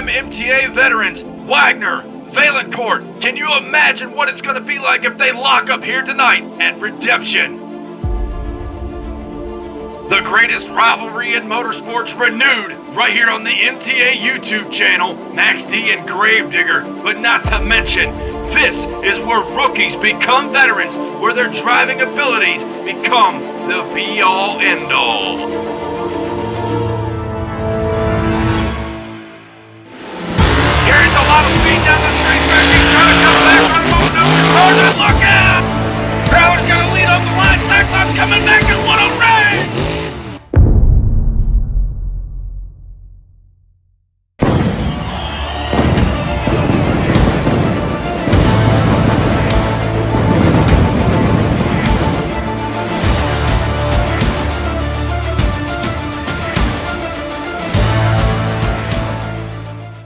MTA veterans, Wagner, Valancourt. Can you imagine what it's going to be like if they lock up here tonight at Redemption? The greatest rivalry in motorsports renewed right here on the MTA YouTube channel, Max D and Gravedigger. But not to mention, this is where rookies become veterans, where their driving abilities become the be-all, end-all. Carries a lot of speed down the straight back. He's trying to come back on both numbers. Hard, look out! Crowder's going to lead off the line. Cyclops coming back and what a race!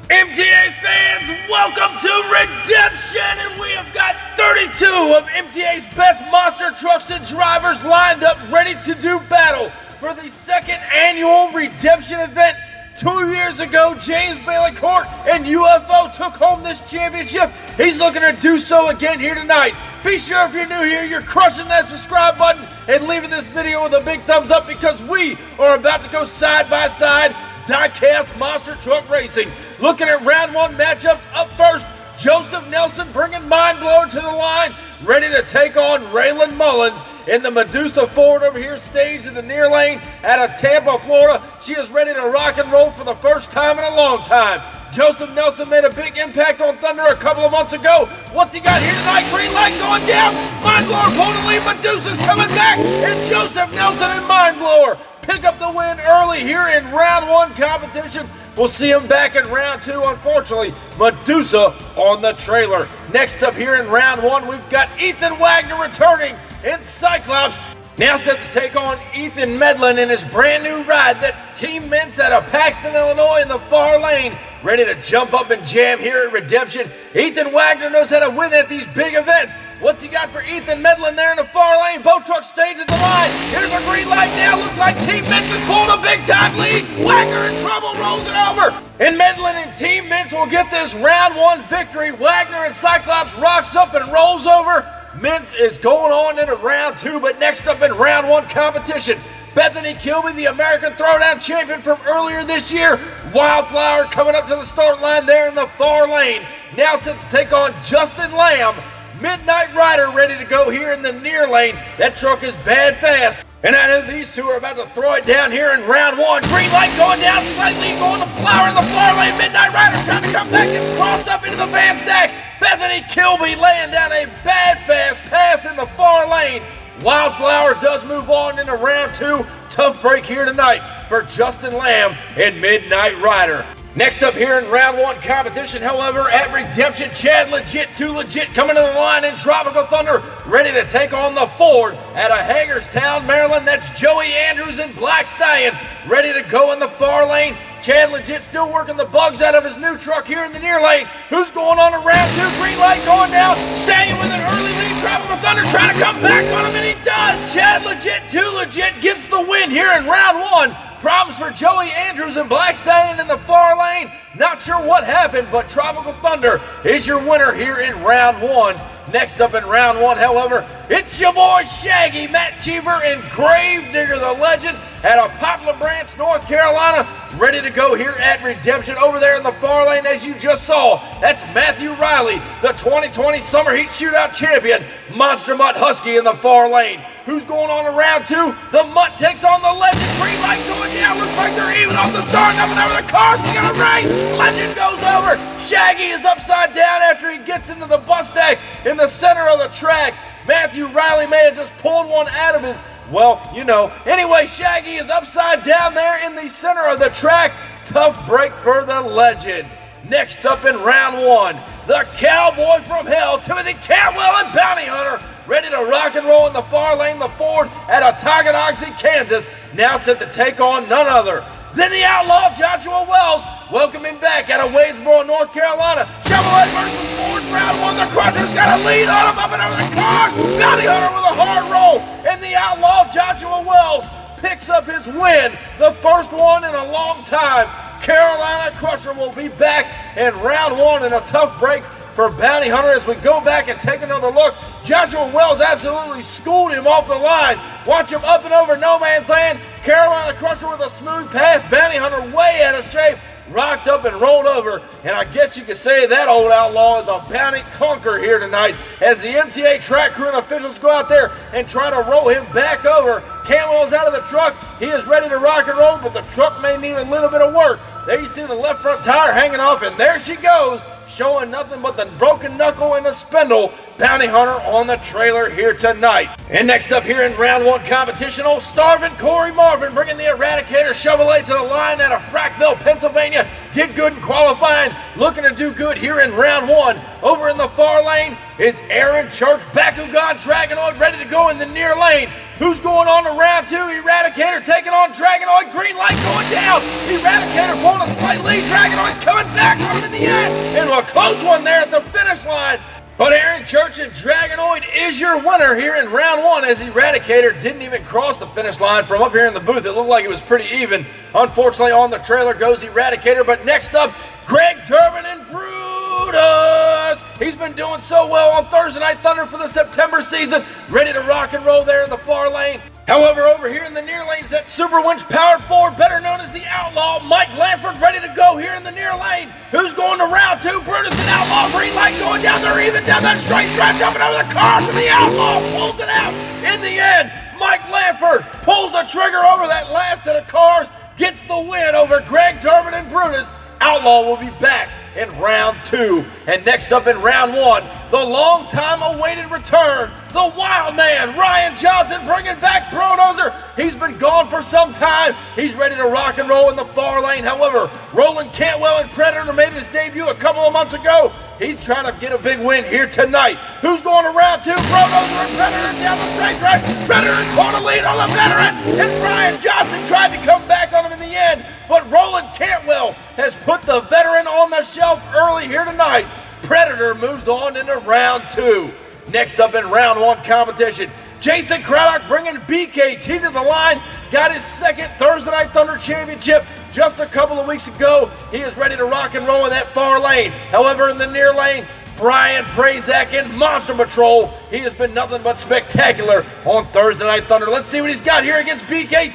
MTA fans, welcome to Redemption, and we have got 32 of MTA's best monster trucks and drivers lined up ready to do battle for the second annual Redemption event. 2 years ago, James Valancourt and UFO took home this championship. He's looking to do so again here tonight. Be sure if you're new here, you're crushing that subscribe button and leaving this video with a big thumbs up because we are about to go side by side Diecast monster truck racing. Looking at round one matchups, up first, Joseph Nelson bringing Mind Blower to the line, ready to take on Raylan Mullins in the Medusa Ford over here, staged in the near lane out of Tampa, Florida. She is ready to rock and roll for the first time in a long time. Joseph Nelson made a big impact on Thunder a couple of months ago. What's he got here tonight? Green light going down. Mind Blower pulling the lead. Medusa's coming back. And Joseph Nelson and Mind Blower pick up the win early here in round one competition. We'll see him back in round two. Unfortunately, Medusa on the trailer. Next up here in round one, we've got Ethan Wagner returning in Cyclops. Now set to take on Ethan Medlin in his brand new ride. That's Team Mintz out of Paxton, Illinois in the far lane. Ready to jump up and jam here at Redemption. Ethan Wagner knows how to win at these big events. What's he got for Ethan Medlin there in the far lane? Both trucks staged at the line. Here's a green light now. Looks like Team Mintz has pulled a big time lead. Wagner in trouble, rolls it over. And Medlin and Team Mintz will get this round one victory. Wagner and Cyclops rocks up and rolls over. Mintz is going on into round two, but next up in round one competition, Bethany Kilby, the American Throwdown champion from earlier this year. Wildflower coming up to the start line there in the far lane. Now set to take on Justin Lamb. Midnight Rider ready to go here in the near lane. That truck is bad fast. And I know these two are about to throw it down here in round one. Green light going down, slightly going to Flower in the far lane. Midnight Rider trying to come back, gets crossed up into the van stack. Bethany Kilby laying down a bad fast pass in the far lane. Wildflower does move on into round two. Tough break here tonight for Justin Lamb and Midnight Rider. Next up here in round one competition, however, at Redemption, Chad Legit, Too Legit coming to the line in Tropical Thunder, ready to take on the Ford out of Hagerstown, Maryland. That's Joey Andrews and Black Stallion, ready to go in the far lane. Chad Legit still working the bugs out of his new truck here in the near lane. Who's going on in round two? Green light going down, staying with an early lead. Tropical Thunder trying to come back on him, and he does. Chad Legit, Too Legit gets the win here in round one. Problems for Joey Andrews and Black Stallion in the far lane. Not sure what happened, but Tropical Thunder is your winner here in round one. Next up in round one, however, it's your boy Shaggy, Matt Cheever, and Gravedigger, the legend, out of Poplar Branch, North Carolina, ready to go here at Redemption. Over there in the far lane, as you just saw, that's Matthew Riley, the 2020 Summer Heat Shootout champion. Monster Mutt Husky in the far lane. Who's going on in round two? The Mutt takes on the Legend. Green light going down. Looks like they're even off the start. Up and over the cars. We got a race. Legend goes over. Shaggy is upside down after he gets into the bus stack in the center of the track. Matthew Riley may have just pulled one out of his, well, you know. Anyway, Shaggy is upside down there in the center of the track. Tough break for the Legend. Next up in round one, the Cowboy from Hell, Timothy Cantwell and Bounty Hunter, ready to rock and roll in the far lane, the Ford out of Tonganoxie, Kansas, now set to take on none other than the Outlaw Joshua Wells. Welcome him back out of Wadesboro, North Carolina. Chevrolet versus Ford, round one. The Crusher's got a lead on him up and over the cars. Bounty Hunter with a hard roll, and the Outlaw Joshua Wells picks up his win, the first one in a long time. Carolina Crusher will be back in round one in a tough break for Bounty Hunter. As we go back and take another look, Joshua Wells absolutely schooled him off the line. Watch him up and over no man's land. Carolina Crusher with a smooth pass. Bounty Hunter way out of shape, rocked up and rolled over, and I guess you could say that old Outlaw is a bounty clunker here tonight as the MTA track crew and officials go out there and try to roll him back over. Cantwell's out of the truck. He is ready to rock and roll, but the truck may need a little bit of work. There you see the left front tire hanging off, and there she goes, showing nothing but the broken knuckle and the spindle. Bounty Hunter on the trailer here tonight. And next up here in round one competition, old Starvin' Corey Marvin bringing the Eradicator Chevrolet to the line out of Frackville, Pennsylvania. Did good in qualifying, looking to do good here in round one. Over in the far lane is Aaron Church, Bakugan Dragonoid ready to go in the near lane. Who's going on to round two? Eradicator taking on Dragonoid. Green light going down. Eradicator pulling a slight lead. Dragonoid's coming back on him in the end. Into a close one there at the finish line. But Aaron Church and Dragonoid is your winner here in round one, as Eradicator didn't even cross the finish line. From up here in the booth, it looked like it was pretty even. Unfortunately, on the trailer goes Eradicator. But next up, Greg Durbin and Brutus. He's been doing so well on Thursday Night Thunder for the September season. Ready to rock and roll there in the far lane. However, over here in the near lanes, that Super Winch powered Ford, better known as the Outlaw, Mike Lanford, ready to go here in the near lane. Who's going to round two? Brutus and Outlaw, green light going down there, even down that straight stripe, jumping over the cars, and the Outlaw pulls it out. In the end, Mike Lanford pulls the trigger over that last set of cars, gets the win over Greg Durbin and Brutus. Outlaw will be back in round two. And next up in round one, the long-time-awaited return, the wild man, Ryan Johnson, bringing back Brodozer. He's been gone for some time. He's ready to rock and roll in the far lane. However, Roland Cantwell and Predator made his debut a couple of months ago. He's trying to get a big win here tonight. Who's going to round two? Brodozer and Predator down the straight track. Predator caught a lead on the veteran, and Ryan Johnson tried to come back on him in the end. But Roland Cantwell has put the veteran on the shelf early here tonight. Predator moves on into round two. Next up in round one competition, Jason Craddock bringing BKT to the line. Got his second Thursday Night Thunder championship just a couple of weeks ago. He is ready to rock and roll in that far lane. However, in the near lane, Brian Prazak in Monster Patrol. He has been nothing but spectacular on Thursday Night Thunder. Let's see what he's got here against BKT.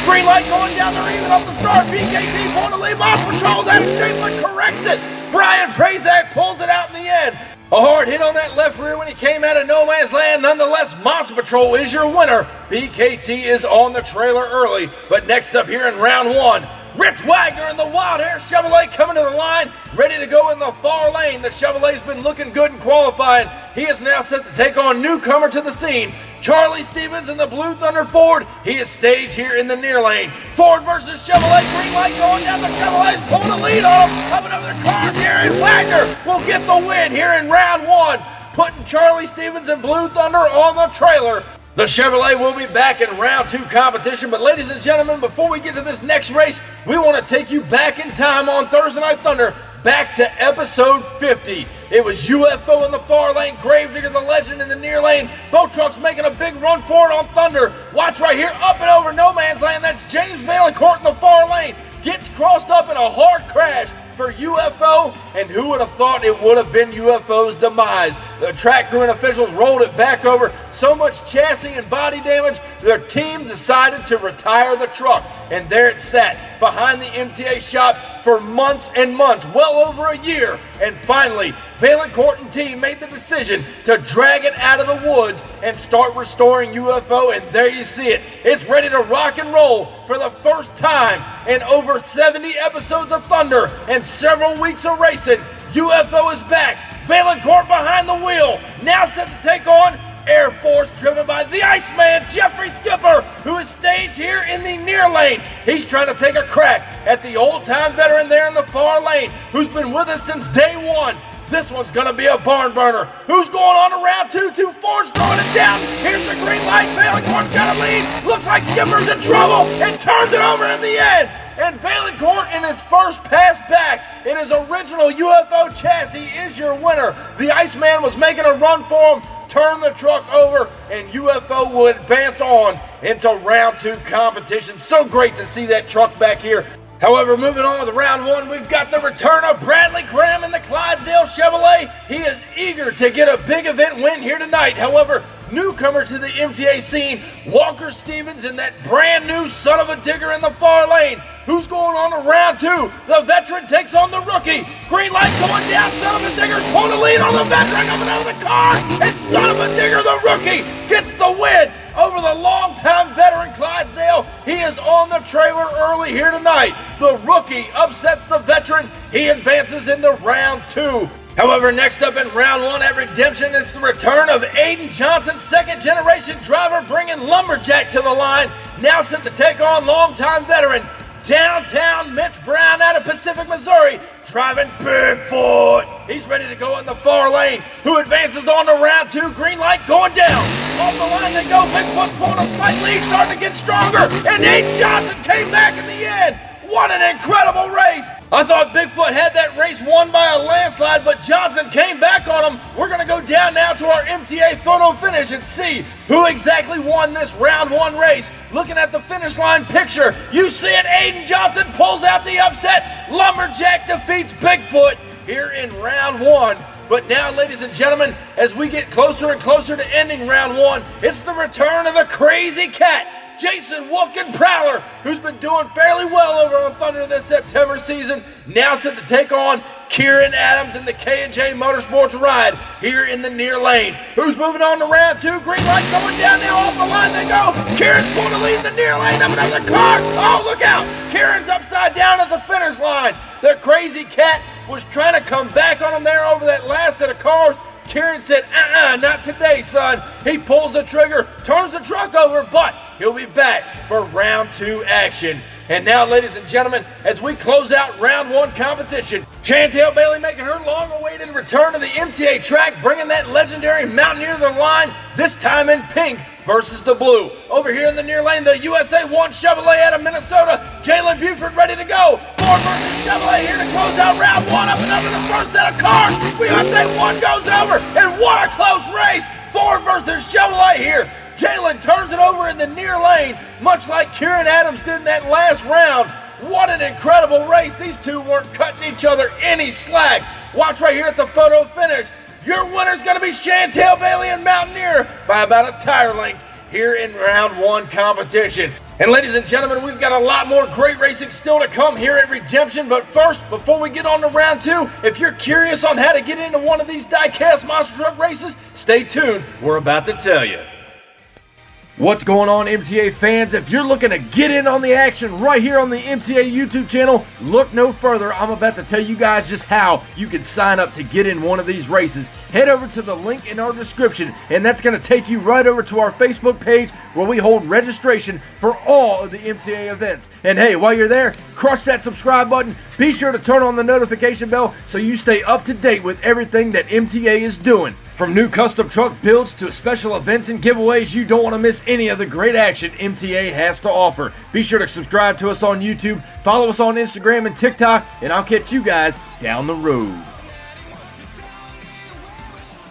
Green light going down there, even off the start. BKT pulling the lead. Monster Patrol's out of shape, but corrects it. Brian Prazak pulls it out in the end. A hard hit on that left rear when he came out of no man's land. Nonetheless, Monster Patrol is your winner. BKT is on the trailer early. But next up here in round one, Rich Wagner and the Wild Hair Chevrolet coming to the line, ready to go in the far lane. The Chevrolet's been looking good in qualifying. He is now set to take on newcomer to the scene, Charlie Stevens in the Blue Thunder Ford. He is staged here in the near lane. Ford versus Chevrolet, green light going down. The Chevrolet's pulling the lead on him. Up and over the cars here, and Wagner will get the win here in round one, putting Charlie Stevens and Blue Thunder on the trailer. The Chevrolet will be back in round two competition. But ladies and gentlemen, before we get to this next race, we want to take you back in time on Thursday Night Thunder, back to episode 50. It was UFO in the far lane, Gravedigger the Legend in the near lane. Both trucks making a big run for it on Thunder. Watch right here, up and over no man's land. That's James Valancourt in the far lane. Gets crossed up in a hard crash for UFO, and who would have thought it would have been UFO's demise? The track crew and officials rolled it back over. So much chassis and body damage, their team decided to retire the truck, and there it sat behind the MTA shop for months and months, well over a year. And finally, Valancourt and team made the decision to drag it out of the woods and start restoring UFO, and there you see it. It's ready to rock and roll for the first time in over 70 episodes of Thunder and several weeks of racing. UFO is back. Valancourt behind the wheel, now set to take on Air Force, driven by the Iceman, Jeffrey Skipper, who is staged here in the near lane. He's trying to take a crack at the old-time veteran there in the far lane, who's been with us since day one. This one's going to be a barn burner. Who's going on to round two? Two Fords throwing it down. Here's the green light. Valancourt's got a lead. Looks like Skipper's in trouble and turns it over in the end. And Valancourt in his first pass back in his original UFO chassis is your winner. The Iceman was making a run for him, turned the truck over, and UFO will advance on into round two competition. So great to see that truck back here. However, moving on with round one, we've got the return of Bradley Graham in the Clydesdale Chevrolet. He is eager to get a big event win here tonight. However, newcomer to the MTA scene, Walker Stevens in that brand new son of a digger in the far lane. Who's going on to round two? The veteran takes on the rookie. Green light going down, son of a digger's pulling the lead on the veteran coming out of the car. And son of a digger, the rookie, gets the win over the longtime veteran Clydesdale. He is on the trailer early here tonight. The rookie upsets the veteran. He advances into round two. However, next up in round one at Redemption, it's the return of Aiden Johnson, second generation driver, bringing Lumberjack to the line. Now set to take on longtime veteran downtown Mitch Brown out of Pacific, Missouri, driving Bigfoot. He's ready to go in the far lane, who advances on to round two. Green light going down. Off the line they go. Bigfoot's pulling a slight lead, starting to get stronger, and Aiden Johnson came back in the end. What an incredible race. I thought Bigfoot had that race won by a landslide, but Johnson came back on him. We're going to go down now to our MTA photo finish and see who exactly won this round one race. Looking at the finish line picture, you see it. Aiden Johnson pulls out the upset. Lumberjack defeats Bigfoot here in round one. But now, ladies and gentlemen, as we get closer and closer to ending round one, it's the return of the crazy cat, Jason Wilkin Prowler, who's been doing fairly well over on Thunder this September season, now set to take on Kieran Adams in the K&J Motorsports ride here in the near lane. Who's moving on to round two? Green light going down now, off the line they go. Kieran's going to lead the near lane up another car. Oh, look out. Kieran's upside down at the finish line. The crazy cat was trying to come back on him there over that last set of cars. Kieran said, not today, son. He pulls the trigger, turns the truck over, but he'll be back for round two action. And now, ladies and gentlemen, as we close out round one competition, Chantel Bailey making her long-awaited return to the MTA track, bringing that legendary Mountaineer to the line, this time in pink versus the blue. Over here in the near lane, the USA 1 Chevrolet out of Minnesota, Jalen Buford ready to go. Ford versus Chevrolet here to close out round one, up and under the first set of cars. USA 1 goes over, and what a close race. Ford versus Chevrolet here. Jalen turns it over in the near lane, much like Kieran Adams did in that last round. What an incredible race. These two weren't cutting each other any slack. Watch right here at the photo finish. Your winner's going to be Chantel Bailey and Mountaineer by about a tire length here in round one competition. And ladies and gentlemen, we've got a lot more great racing still to come here at Redemption. But first, before we get on to round two, if you're curious on how to get into one of these Diecast monster truck races, stay tuned. We're about to tell you. What's going on, MTA fans? If you're looking to get in on the action right here on the MTA YouTube channel, look no further. I'm about to tell you guys just how you can sign up to get in one of these races. Head over to the link in our description, and that's going to take you right over to our Facebook page where we hold registration for all of the MTA events. And hey, while you're there, crush that subscribe button. Be sure to turn on the notification bell so you stay up to date with everything that MTA is doing. From new custom truck builds to special events and giveaways, you don't want to miss any of the great action MTA has to offer. Be sure to subscribe to us on YouTube, follow us on Instagram and TikTok, and I'll catch you guys down the road.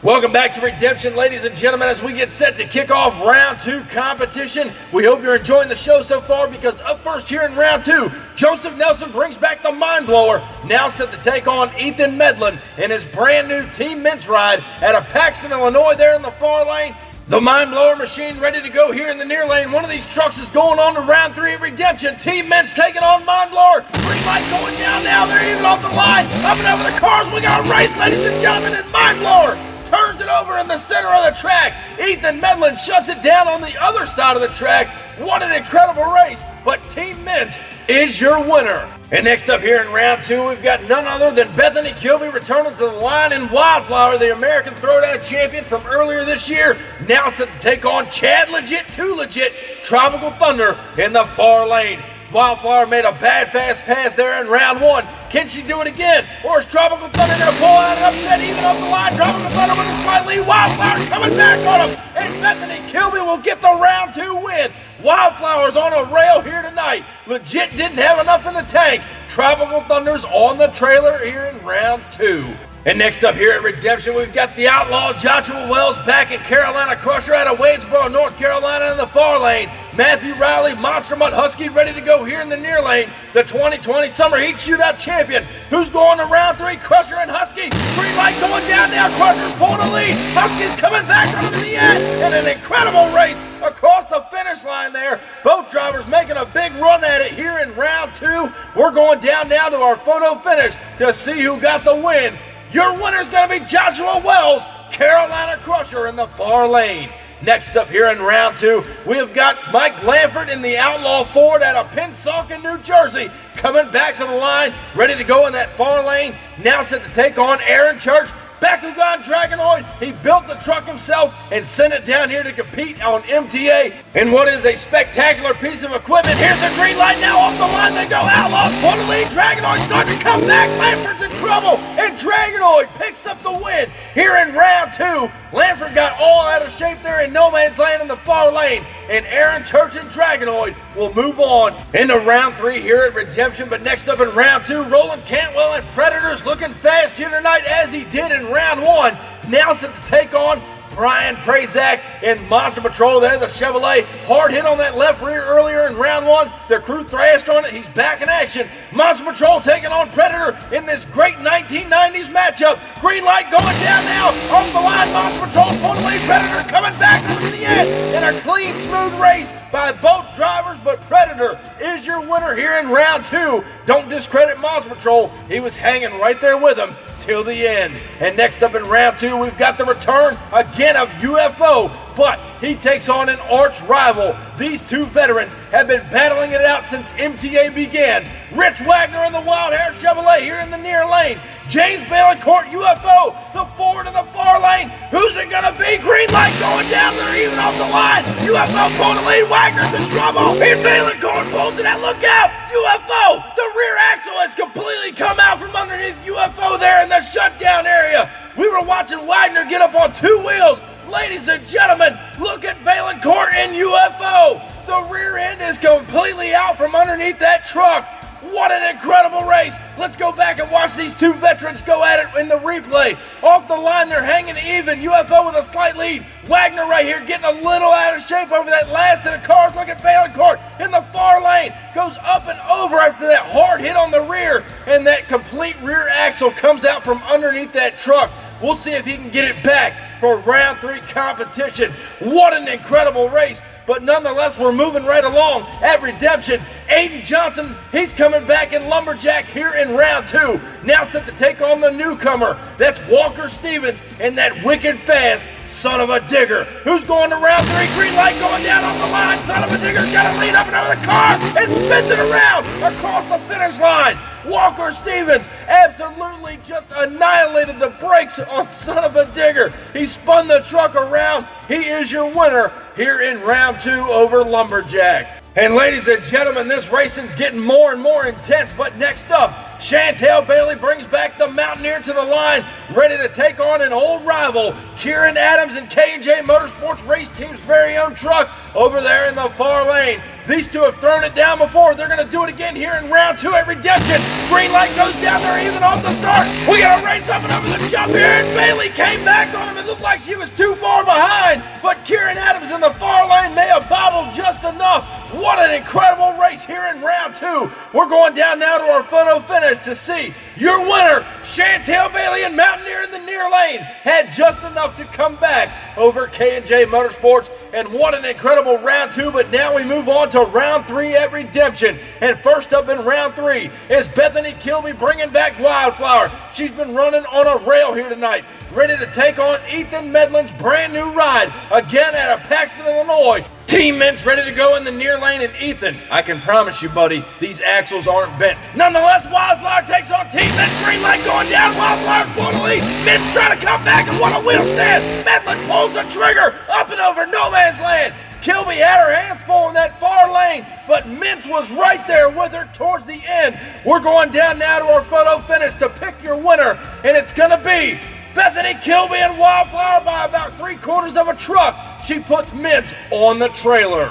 Welcome back to Redemption, ladies and gentlemen, as we get set to kick off round two competition. We hope you're enjoying the show so far, because up first here in round two, Joseph Nelson brings back the Mind Blower, now set to take on Ethan Medlin in his brand new Team Mints ride out of Paxton, Illinois there in the far lane. The Mind Blower machine ready to go here in the near lane. One of these trucks is going on to round three at Redemption. Team Mints taking on Mind Blower. Green light going down now. They're even off the line. Up and over the cars. We got a race, ladies and gentlemen, and Mind Blower turns it over in the center of the track. Ethan Medlin shuts it down on the other side of the track. What an incredible race, but Team Mints is your winner. And next up here in round two, we've got none other than Bethany Kilby returning to the line in Wildflower, the American Throwdown champion from earlier this year, now set to take on Chad Legit, Too Legit, Tropical Thunder in the far lane. Wildflower made a bad fast pass there in round one. Can she do it again? Or is Tropical Thunder going to pull out an upset even up the line? Tropical Thunder with a slight lead. Wildflower coming back on him. And Bethany Kilby will get the round two win. Wildflower's on a rail here tonight. Legit didn't have enough in the tank. Tropical Thunder's on the trailer here in round two. And next up here at Redemption, we've got the Outlaw, Joshua Wells, back in Carolina Crusher out of Wadesboro, North Carolina in the far lane. Matthew Riley, Monster Mutt Husky, ready to go here in the near lane. The 2020 Summer Heat Shootout champion. Who's going to round 3? Crusher and Husky. Green light going down now. Crusher's pulling a lead. Husky's coming back onto the end. And an incredible race across the finish line there. Both drivers making a big run at it here in round 2. We're going down now to our photo finish to see who got the win. Your winner's going to be Joshua Wells, Carolina Crusher in the far lane. Next up here in round 2, we have got Mike Lanford in the Outlaw Ford out of Pennsauken, New Jersey, coming back to the line, ready to go in that far lane. Now set to take on Aaron Church, Bakugan Dragonoid. He built the truck himself and sent it down here to compete on MTA in what is a spectacular piece of equipment. Here's the green light now, off the line they go. Outlaws pull the lead. Dragonoid starting to come back. Lanford's in trouble, and Dragonoid picks up the win here in round 2. Lanford got all out of shape there in no man's land in the far lane, and Aaron Church and Dragonoid will move on into round 3 here at Redemption. But next up in round 2, Roland Cantwell and Predators looking fast here tonight as he did in round 1. Now set to take on Brian Prazak in Monster Patrol there, the Chevrolet. Hard hit on that left rear earlier in round 1. Their crew thrashed on it. He's back in action. Monster Patrol taking on Predator in this great 1990s matchup. Green light going down now. Off the line, Monster Patrol pulling the lead. Predator coming back to the end in a clean, smooth race by both drivers, but Predator is your winner here in round 2. Don't discredit Monster Patrol. He was hanging right there with him till the end. And next up in round 2, we've got the return again of UFO, but he takes on an arch rival. These two veterans have been battling it out since MTA began. Rich Wagner in the Wild Hair Chevrolet here in the near lane. James Valancourt, UFO, the Ford in the far lane. Who's it gonna be? Green light going down there, even off the line. UFO pulling the lead. Wagner's in trouble. And Valancourt pulls it out. Look out! UFO! The rear axle has completely come out from underneath UFO there in the shutdown area. We were watching Wagner get up on 2 wheels. Ladies and gentlemen, look at Valancourt and UFO. The rear end is completely out from underneath that truck. What an incredible race. Let's go back and watch these two veterans go at it in the replay. Off the line, they're hanging even. UFO with a slight lead. Wagner right here getting a little out of shape over that last set of cars. Look at Valancourt in the far lane. Goes up and over after that hard hit on the rear. And that complete rear axle comes out from underneath that truck. We'll see if he can get it back for round 3 competition. What an incredible race. But nonetheless, we're moving right along at Redemption. Aiden Johnson, he's coming back in Lumberjack here in round 2. Now set to take on the newcomer. That's Walker Stevens and that wicked fast son of a digger. Who's going to round 3? Green light going down on the line. Son of a digger's got to lead up and over the car and spins it around across the finish line. Walker Stevens absolutely just annihilated the brakes on son of a digger. He spun the truck around. He is your winner here in round 2 over Lumberjack. And ladies and gentlemen, this racing's getting more and more intense, but next up, Chantel Bailey brings back the Mountaineer to the line, ready to take on an old rival, Kieran Adams and K&J Motorsports Race Team's very own truck over there in the far lane. These two have thrown it down before. They're going to do it again here in round 2 at Redemption. Green light goes down there even off the start. We got to race up and over the jump here, and Bailey came back on him. It looked like she was too far behind, but Kieran Adams in the far lane may have bobbled just enough. What an incredible race here in round 2. We're going down now to our photo finish to see your winner, Chantel Bailey and Mountaineer in the near lane, had just enough to come back over K&J Motorsports. And what an incredible round 2, but now we move on to round 3 at Redemption. And first up in round 3 is Bethany Kilby bringing back Wildflower. She's been running on a rail here tonight, ready to take on Ethan Medlin's brand new ride, again out of Paxton, Illinois. Team Mint's ready to go in the near lane, and Ethan, I can promise you, buddy, these axles aren't bent. Nonetheless, Wildflower takes on Team Mint's. Green light going down. Wildflower's pulling the lead. Mint's trying to come back, and what a wheel stand. Medlin pulls the trigger up and over no man's land. Kilby had her hands full in that far lane, but Mintz was right there with her towards the end. We're going down now to our photo finish to pick your winner, and it's going to be Bethany Kilby and Wildflower by about 3/4 of a truck. She puts Mintz on the trailer.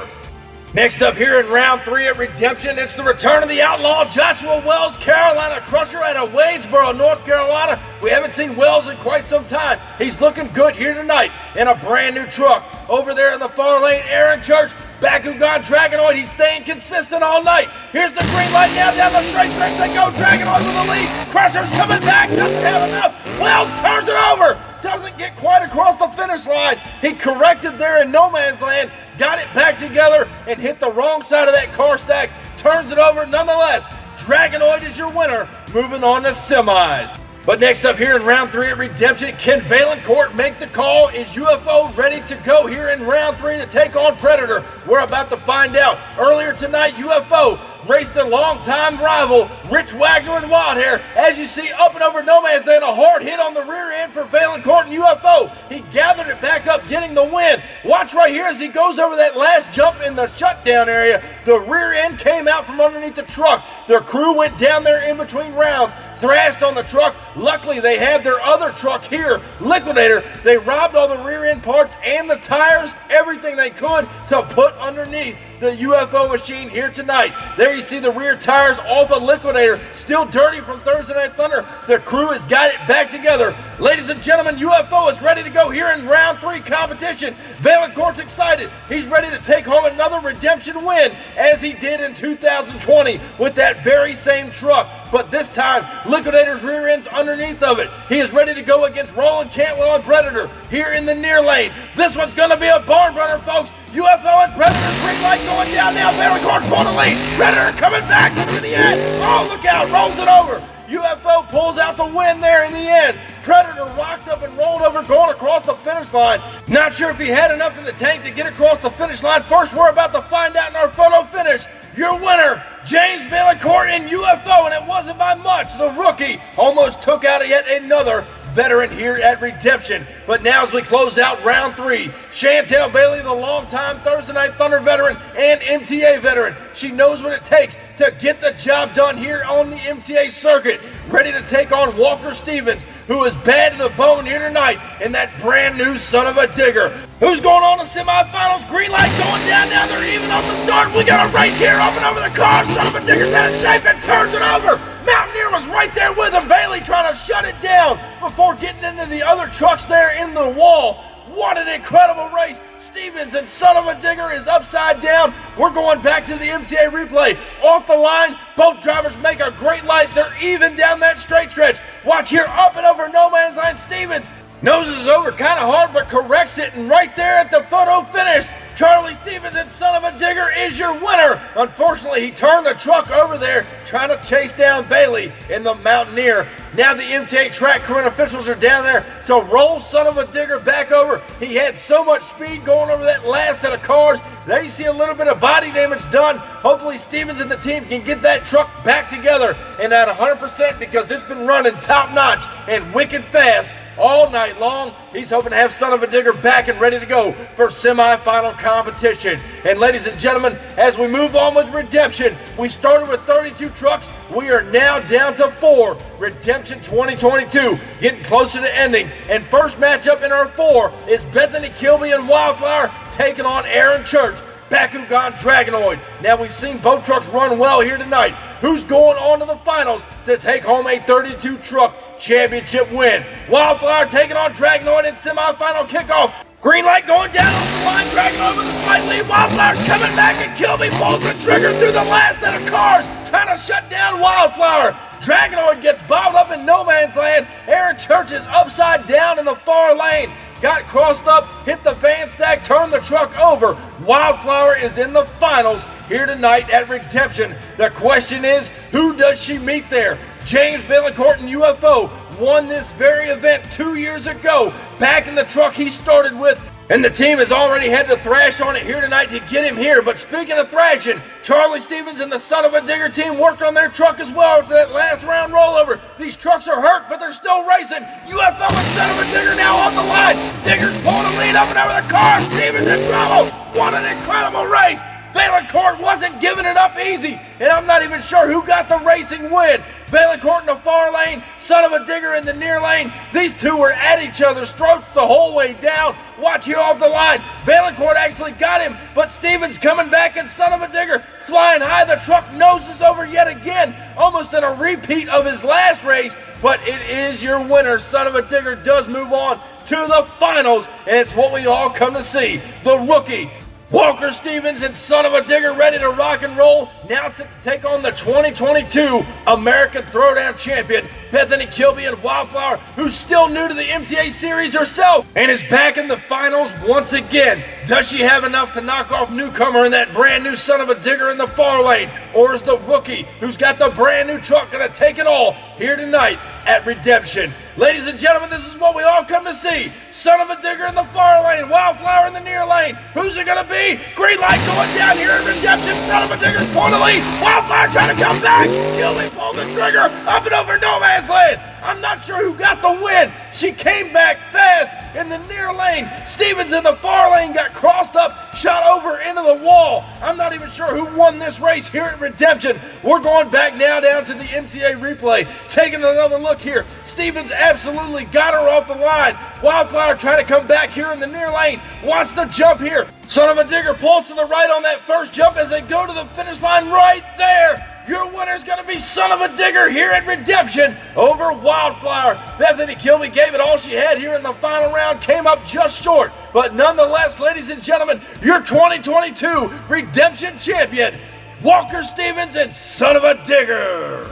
Next up here in round 3 at Redemption, it's the return of the Outlaw, Joshua Wells, Carolina Crusher out of Wadesboro, North Carolina. We haven't seen Wells in quite some time. He's looking good here tonight in a brand new truck. Over there in the far lane, Aaron Church, Bakugan Dragonoid, he's staying consistent all night. Here's the green light now down the straight stretch. They go Dragonoid with the lead. Crusher's coming back, doesn't have enough. Wells turns it over. Doesn't get quite across the finish line. He corrected there in no man's land, got it back together, and hit the wrong side of that car stack. Turns it over nonetheless. Dragonoid is your winner, moving on to semis. But next up here in round 3 at Redemption, can Valancourt make the call? Is UFO ready to go here in round 3 to take on Predator? We're about to find out. Earlier tonight, UFO raced a longtime rival, Rich Wagner and Wildhair. As you see, up and over no man's land, a hard hit on the rear end for Valancourt and UFO. He gathered it back up, getting the win. Watch right here as he goes over that last jump in the shutdown area. The rear end came out from underneath the truck. Their crew went down there in between rounds, thrashed on the truck. Luckily, they have their other truck here, Liquidator. They robbed all the rear end parts and the tires, everything they could to put underneath the UFO machine here tonight. There you see the rear tires off the Liquidator, still dirty from Thursday Night Thunder. The crew has got it back together. Ladies and gentlemen, UFO is ready to go here in round 3 competition. Valancourt's excited. He's ready to take home another Redemption win, as he did in 2020 with that very same truck. But this time, Liquidator's rear end's underneath of it. He is ready to go against Roland Cantwell and Predator here in the near lane. This one's going to be a barn burner, folks. UFO and Predator, green light going down now. Valancourt's for the lead. Predator coming back to the end. Oh, look out, rolls it over. UFO pulls out the win there in the end. Predator rocked up and rolled over, going across the finish line. Not sure if he had enough in the tank to get across the finish line. First, we're about to find out in our photo finish. Your winner, James Valancourt in UFO, and it wasn't by much. The rookie almost took out yet another veteran here at Redemption. But now as we close out round 3, Chantel Bailey, the longtime Thursday Night Thunder veteran and MTA veteran. She knows what it takes to get the job done here on the MTA circuit. Ready to take on Walker Stevens, who is bad to the bone here tonight in that brand new son of a digger. Who's going on to semifinals? Green light going down now. They're even off the start. We got a race here up and over the car. Son of a digger's out of shape and turns it over. Mountaineer was right there with him. Bailey trying to shut it down before getting into the other trucks there in the wall. What an incredible race. Stevens and son of a digger is upside down. We're going back to the MTA replay. Off the line, both drivers make a great light. They're even down that straight stretch. Watch here, up and over no man's land. Stevens noses over kind of hard, but corrects it. And right there at the photo finish, Charlie Stevens and son of a digger is your winner. Unfortunately, he turned the truck over there trying to chase down Bailey in the Mountaineer. Now the MTA track crew and officials are down there to roll son of a digger back over. He had so much speed going over that last set of cars. There you see a little bit of body damage done. Hopefully Stevens and the team can get that truck back together and at 100% because it's been running top notch and wicked fast all night long. He's hoping to have son of a digger back and ready to go for semifinal competition. And ladies and gentlemen, as we move on with Redemption, we started with 32 trucks. We are now down to 4. Redemption 2022 getting closer to ending. And first matchup in our 4 is Bethany Kilby and Wildflower taking on Aaron Church, Bakugan Dragonoid. Now we've seen both trucks run well here tonight. Who's going on to the finals to take home a 32 truck championship win? Wildflower taking on Dragonoid in semifinal kickoff. Green light going down on the line. Dragonoid with a slight lead. Wildflower's coming back and Kilby pulls the trigger through the last set of cars, trying to shut down Wildflower. Dragonoid gets bobbled up in no man's land. Aaron Church is upside down in the far lane. Got crossed up, hit the van stack, turned the truck over. Wildflower is in the finals here tonight at Redemption. The question is, who does she meet there? James Valancourt and UFO won this very event 2 years ago, back in the truck he started with. And the team has already had to thrash on it here tonight to get him here. But speaking of thrashing, Charlie Stevens and the son of a digger team worked on their truck as well after that last round rollover. These trucks are hurt, but they're still racing. UFO and son of a digger now on the line. Digger's pulling the lead up and over the car. Stevens in trouble. What an incredible race. Valancourt wasn't giving it up easy, and I'm not even sure who got the racing win. Valancourt in the far lane, Son of a Digger in the near lane. These two were at each other's throats the whole way down. Watch here off the line. Valancourt actually got him, but Stevens coming back and Son of a Digger flying high. The truck noses over yet again, almost in a repeat of his last race, but it is your winner. Son of a Digger does move on to the finals, and it's what we all come to see. The rookie, Walker Stevens, and Son of a Digger ready to rock and roll. Now set to take on the 2022 American Throwdown Champion, Bethany Kilby and Wildflower, who's still new to the MTA series herself and is back in the finals once again. Does she have enough to knock off newcomer in that brand new Son of a Digger in the far lane? Or is the rookie who's got the brand new truck gonna take it all here tonight at Redemption? Ladies and gentlemen, this is what we all come to see. Son of a Digger in the far lane, Wildflower in the near lane. Who's it gonna be? Green light going down here at Redemption. Son of a Digger's pulling the lead. Wildflower trying to come back. Kilby pulled the trigger up and over no man's land. I'm not sure who got the win. She came back fast in the near lane. Stevens in the far lane got crossed up, shot over into the wall. I'm not even sure who won this race here at Redemption. We're going back now down to the MTA replay, taking another look here. Stevens absolutely got her off the line. Wildflower trying to come back here in the near lane. Watch the jump here. Son of a Digger pulls to the right on that first jump as they go to the finish line right there. Your winner's going to be Son of a Digger here at Redemption over Wildflower. Bethany Kilby gave it all she had here in the final round, came up just short. But nonetheless, ladies and gentlemen, your 2022 Redemption champion, Walker Stevens and Son of a Digger.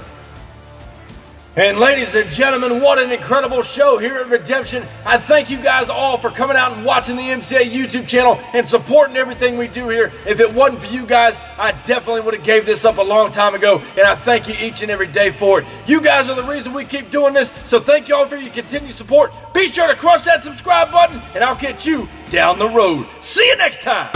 And ladies and gentlemen, what an incredible show here at Redemption. I thank you guys all for coming out and watching the MTA YouTube channel and supporting everything we do here. If it wasn't for you guys, I definitely would have gave this up a long time ago, and I thank you each and every day for it. You guys are the reason we keep doing this, so thank you all for your continued support. Be sure to crush that subscribe button, and I'll catch you down the road. See you next time.